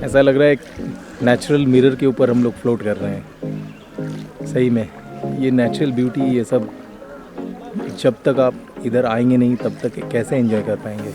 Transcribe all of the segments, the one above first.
ऐसा लग रहा है एक नेचुरल मिरर के ऊपर हम लोग फ्लोट कर रहे हैं। सही में ये नेचुरल ब्यूटी, ये सब जब तक आप इधर आएंगे नहीं तब तक कैसे एंजॉय कर पाएंगे।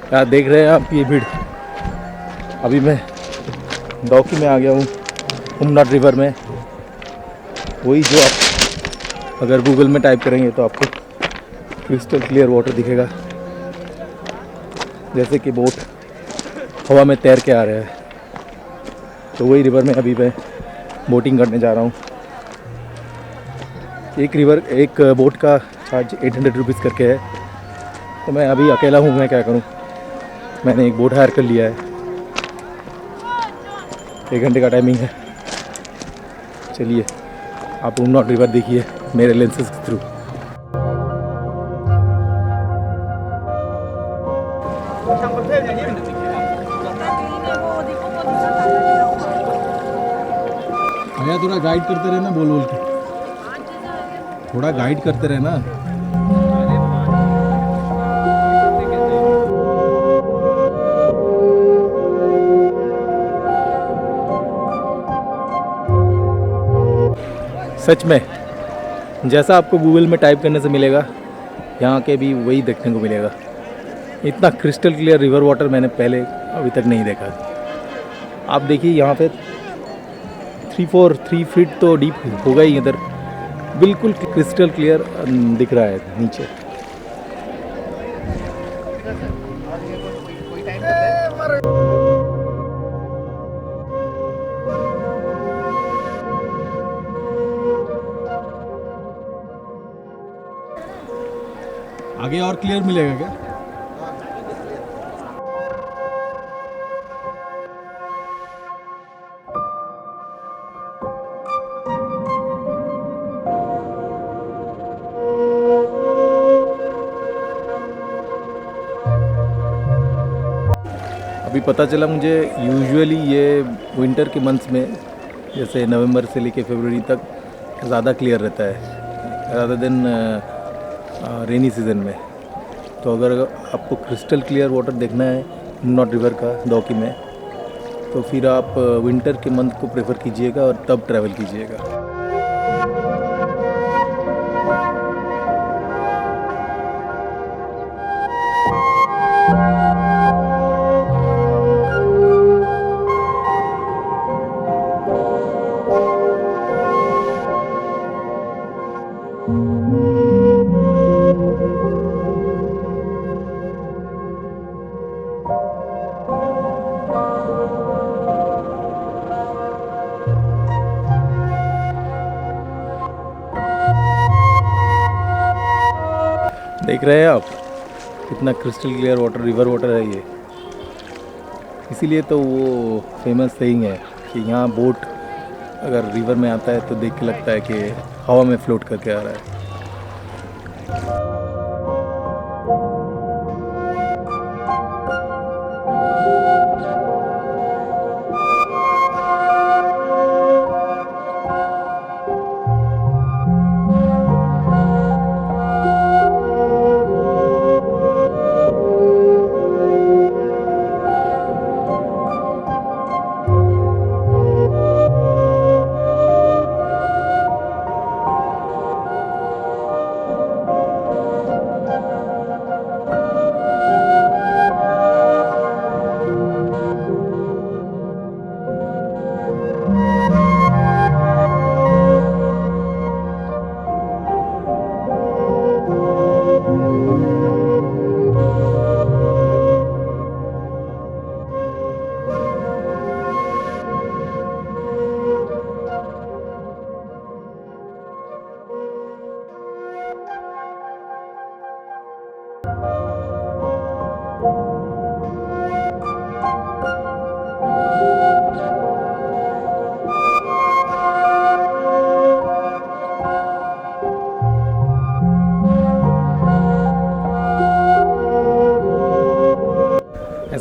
यहाँ देख रहे हैं आप ये भीड़। अभी मैं डॉकी में आ गया हूँ, उमनाथ रिवर में। वही जो आप अगर गूगल में टाइप करेंगे तो आपको क्रिस्टल क्लियर वाटर दिखेगा, जैसे कि बोट हवा में तैर के आ रहा है। तो वही रिवर में अभी मैं बोटिंग करने जा रहा हूँ। एक बोट का चार्ज 800 रुपीज़ करके है। तो मैं अभी अकेला हूँ, मैं क्या करूँ। मैंने एक बोट हायर कर लिया है, 1 घंटे का टाइमिंग है। चलिए आप उमनाथ रिवर देखिए मेरे लेंसेज के थ्रू। भैया थोड़ा गाइड करते रहना, बोल बोल के थोड़ा गाइड करते रहना। सच में जैसा आपको गूगल में टाइप करने से मिलेगा, यहाँ के भी वही देखने को मिलेगा। इतना क्रिस्टल क्लियर रिवर वाटर मैंने पहले अभी तक नहीं देखा। आप देखिए यहाँ पे 3 फीट तो डीप होगा ही इधर। बिल्कुल क्रिस्टल क्लियर दिख रहा है नीचे। आगे और क्लियर मिलेगा क्या? अभी पता चला मुझे, यूजुअली ये विंटर के मंथ्स में जैसे नवंबर से लेके फरवरी तक ज़्यादा क्लियर रहता है रादर देन रेनी सीज़न में। तो अगर आपको क्रिस्टल क्लियर वाटर देखना है उमनाथ रिवर का डॉकी में, तो फिर आप विंटर के मंथ को प्रेफर कीजिएगा और तब ट्रैवल कीजिएगा। देख रहे हैं आप कितना crystal clear water, river water है ये। इसीलिए तो वो फेमस सेइंग है कि यहाँ बोट अगर रिवर में आता है तो देख के लगता है कि हवा में फ्लोट करके आ रहा है।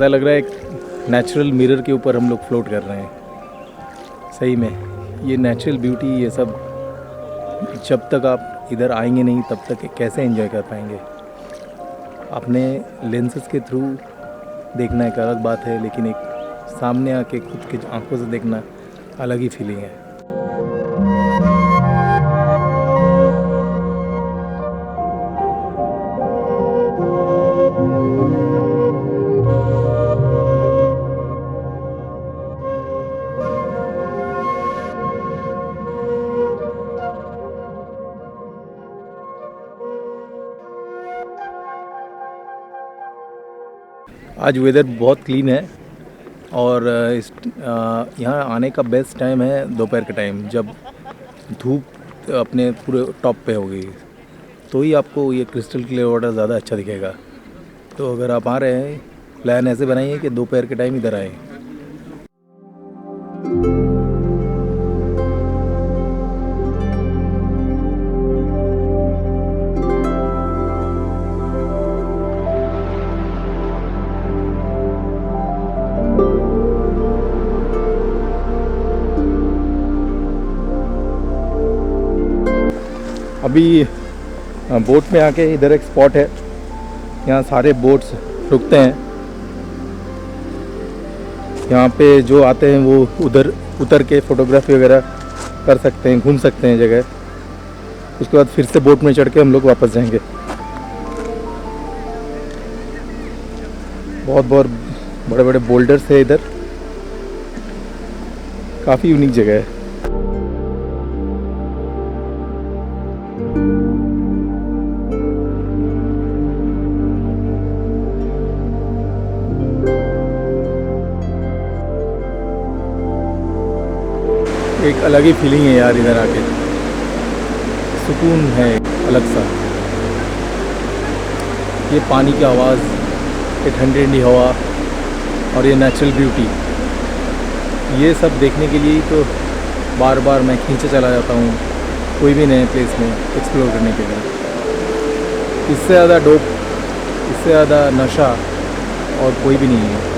ऐसा लग रहा है एक नेचुरल मिरर के ऊपर हम लोग फ्लोट कर रहे हैं। सही में ये नेचुरल ब्यूटी, ये सब जब तक आप इधर आएंगे नहीं तब तक कैसे एंजॉय कर पाएंगे। अपने लेंसेज के थ्रू देखना एक अलग बात है, लेकिन एक सामने आके खुद की आंखों से देखना अलग ही फीलिंग है। आज वेदर बहुत क्लीन है और यहाँ आने का बेस्ट टाइम है दोपहर का टाइम, जब धूप अपने पूरे टॉप पे होगी तो ही आपको ये क्रिस्टल क्लियर वाटर ज़्यादा अच्छा दिखेगा। तो अगर आप आ रहे हैं, प्लान ऐसे बनाइए कि दोपहर के टाइम इधर आएँ। अभी बोट में आके इधर एक स्पॉट है, यहाँ सारे बोट्स रुकते हैं। यहाँ पे जो आते हैं वो उधर उतर के फ़ोटोग्राफी वगैरह कर सकते हैं, घूम सकते हैं जगह। उसके बाद फिर से बोट में चढ़ के हम लोग वापस जाएंगे। बहुत बहुत बड़े बड़े बोल्डर्स है इधर, काफ़ी यूनिक जगह है। एक अलग ही फीलिंग है यार, इधर आके सुकून है अलग सा। ये पानी की आवाज़, ये ठंडी ठंडी हवा और ये नेचुरल ब्यूटी, ये सब देखने के लिए तो बार बार मैं खींचे चला जाता हूँ कोई भी नए प्लेस में एक्सप्लोर करने के लिए। इससे ज़्यादा डोप, इससे ज़्यादा नशा और कोई भी नहीं है।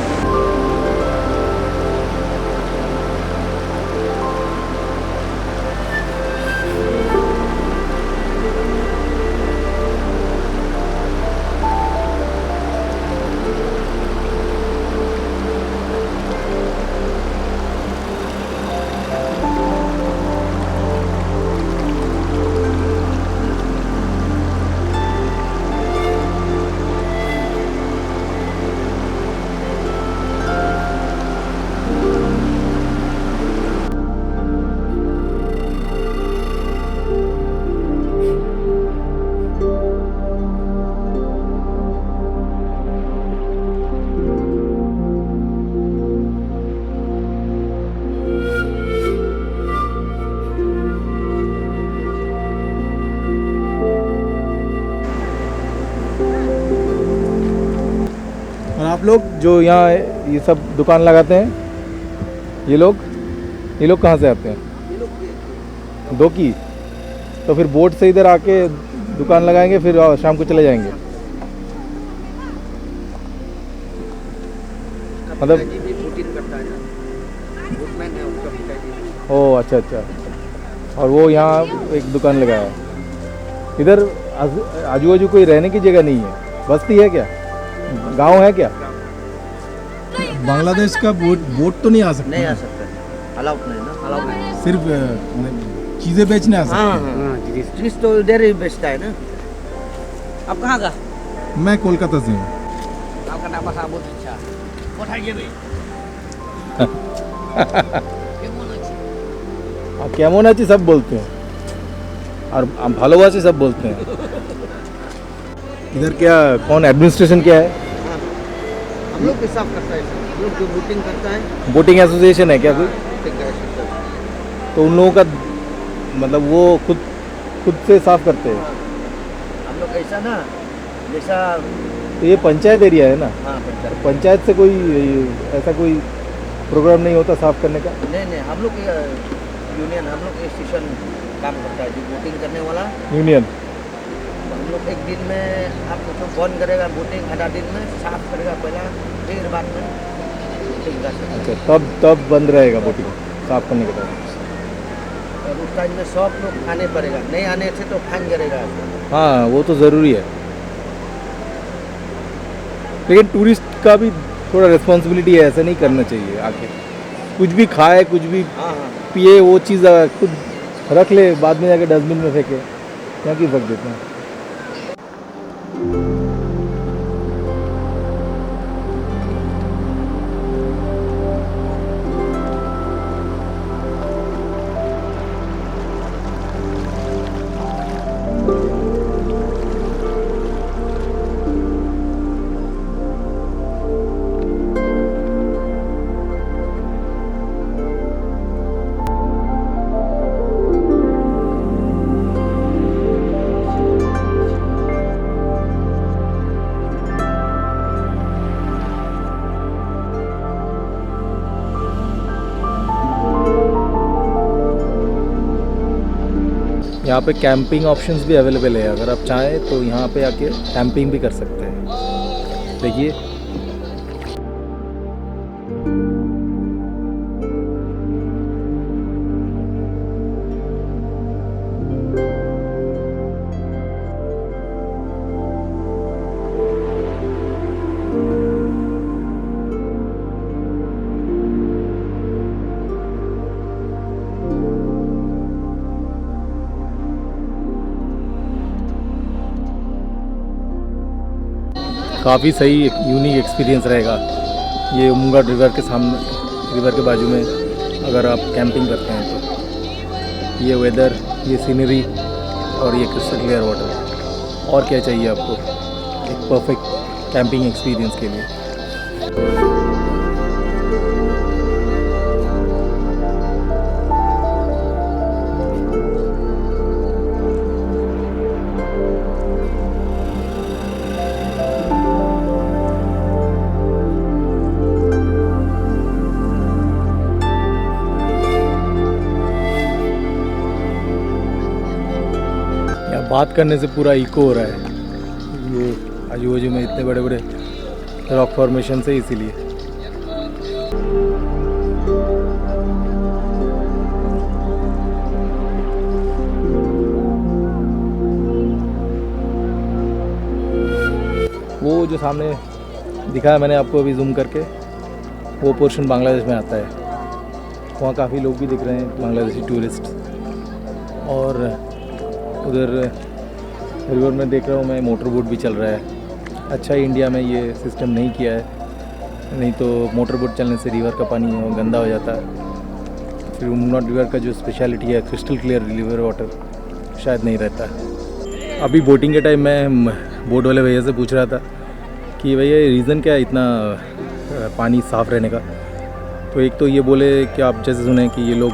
आप लोग जो यहाँ ये सब दुकान लगाते हैं, ये लोग कहाँ से आते हैं? दो की। तो फिर बोट से इधर आके दुकान लगाएंगे, फिर शाम को चले जाएंगे। मतलब ओह अच्छा अच्छा। और वो यहाँ एक दुकान लगाया है। इधर आजू बाजू कोई रहने की जगह नहीं है, बस्ती है क्या, गांव है क्या? बांग्लादेश का बोट तो नहीं आ सकता? नहीं आ सकता, अलाउड नहीं ना, अलाउड नहीं। सिर्फ चीज़ें बेचने आ सकते हैं। हाँ, चीज़ तो इधर ही बेचता है ना। आप कहाँ का? मैं कोलकाता से हूँ। आपका नाम बहुत अच्छा। उठाइए भाई। केमन आछि सब बोलते हैं और भालोबासी सब बोलते हैं। इधर क्या कौन एडमिनिस्ट्रेशन क्या है? हम लोग हिसाब करता है, हम लोग जो बोटिंग करता है। बोटिंग एसोसिएशन है क्या कोई? तो उन लोगों का मतलब वो खुद से साफ करते हैं। हम लोग ऐसा ना, जैसा तो ये पंचायत एरिया है ना? हाँ, पंचायत से कोई ऐसा कोई प्रोग्राम नहीं होता साफ करने का? नहीं, हम लोग यूनियन, हम लोग स्टेशन काम करता है जो बोटिंग करने वाला यूनियन। हम लोग एक दिन में आप तो बंद करेगा बोटिंग, आधा दिन में साफ करेगा पहला, फिर बाद में बोटिंग कर सकते अच्छा, तब बंद रहेगा बोटिंग साफ करने के बाद? हैं। और उस टाइम में सब लोग आने पड़ेगा, नहीं आने से तो फाइन करेगा। हाँ, वो तो ज़रूरी है, लेकिन टूरिस्ट का भी थोड़ा रिस्पॉन्सिबिलिटी है, ऐसा नहीं करना चाहिए। आके कुछ भी खाए, कुछ भी हाँ हाँ पिए, वो चीज़ खुद रख ले, बाद में जाके डस्टबिन में फेंके, क्या की फेंक देते हैं। यहाँ पे कैंपिंग ऑप्शंस भी अवेलेबल है, अगर आप चाहें तो यहाँ पे आके कैंपिंग भी कर सकते हैं। देखिए, काफ़ी सही यूनिक एक्सपीरियंस रहेगा ये उमंगट रिवर के सामने, रिवर के बाजू में अगर आप कैंपिंग करते हैं तो। ये वेदर, ये सीनरी और ये क्रिस्टल क्लियर वाटर, और क्या चाहिए आपको एक परफेक्ट कैंपिंग एक्सपीरियंस के लिए। बात करने से पूरा इको हो रहा है, ये आजू बाजू में इतने बड़े बड़े रॉक फॉर्मेशन से, इसीलिए। वो जो सामने दिखाया मैंने आपको अभी जूम करके, वो पोर्शन बांग्लादेश में आता है। वहाँ काफ़ी लोग भी दिख रहे हैं, बांग्लादेशी टूरिस्ट। और उधर रिवर में देख रहा हूँ मैं, मोटर बोट भी चल रहा है। अच्छा, इंडिया में ये सिस्टम नहीं किया है, नहीं तो मोटर बोट चलने से रिवर का पानी गंदा हो जाता है। फिर उमंगट रिवर का जो स्पेशलिटी है क्रिस्टल क्लियर रिवर वाटर, शायद नहीं रहता। अभी बोटिंग के टाइम मैं बोट वाले भैया से पूछ रहा था कि भैया रीज़न क्या है इतना पानी साफ़ रहने का। तो एक तो ये बोले कि आप जैसे सुने कि ये लोग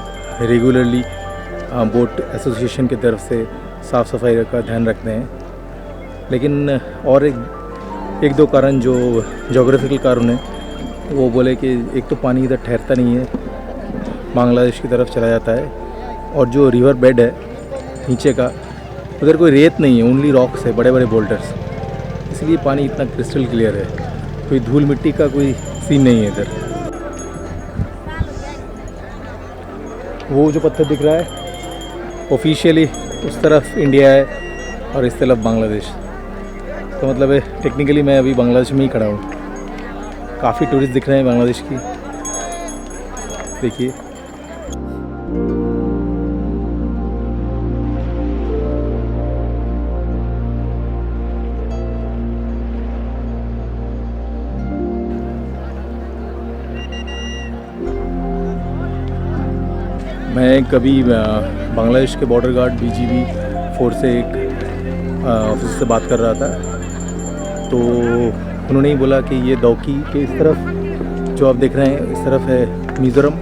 रेगुलरली बोट एसोसिएशन की तरफ से साफ़ सफाई का ध्यान रखते हैं, लेकिन और एक दो कारण जो जोग्राफिकल कारण है, वो बोले कि एक तो पानी इधर ठहरता नहीं है, बांग्लादेश की तरफ चला जाता है, और जो रिवर बेड है नीचे का, उधर कोई रेत नहीं है, ओनली रॉक्स है, बड़े बड़े बोल्डर्स, इसलिए पानी इतना क्रिस्टल क्लियर है, कोई धूल मिट्टी का कोई सीन नहीं है इधर। वो जो पत्थर दिख रहा है ऑफिशियली उस तरफ इंडिया है और इस तरफ बांग्लादेश, तो मतलब है टेक्निकली मैं अभी बांग्लादेश में ही खड़ा हूँ। काफ़ी टूरिस्ट दिख रहे हैं बांग्लादेश की, देखिए। मैं कभी बांग्लादेश के बॉर्डर गार्ड BGB फोर्स से एक ऑफिसर से बात कर रहा था, तो उन्होंने ही बोला कि ये दौकी के इस तरफ जो आप देख रहे हैं, इस तरफ है मिज़ोरम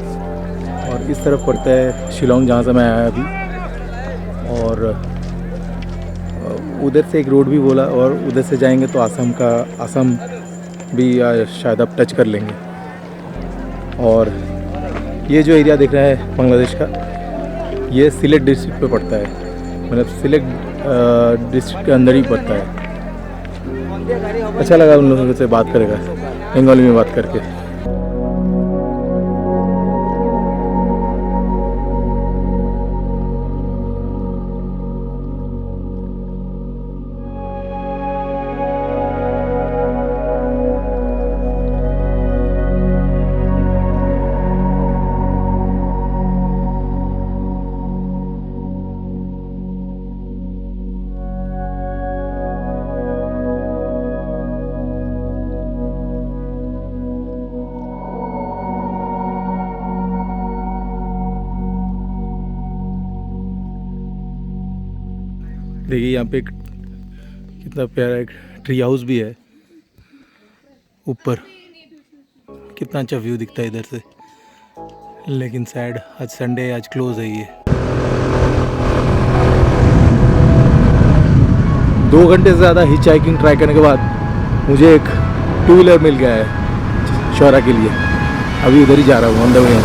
और इस तरफ पड़ता है शिलोंग, जहाँ से मैं आया अभी। और उधर से एक रोड भी बोला, और उधर से जाएंगे तो आसाम भी शायद आप टच कर लेंगे। और ये जो एरिया दिख रहा है बांग्लादेश का, ये सिलेट डिस्ट्रिक्ट पे पड़ता है, मतलब सिलेक्ट डिस्ट्रिक्ट के अंदर ही पड़ता है। अच्छा लगा उन लोगों से बात करेगा बंगाली में बात करके। देखिए यहाँ पे एक कितना प्यारा एक ट्री हाउस भी है ऊपर, कितना अच्छा व्यू दिखता है इधर से। लेकिन सैड आज संडे, आज क्लोज है ये। 2 घंटे से ज़्यादा हिच हाइकिंग ट्राई करने के बाद मुझे एक 2 व्हीलर मिल गया है शौरा के लिए। अभी उधर ही जा रहा हूँ ऑन द वे।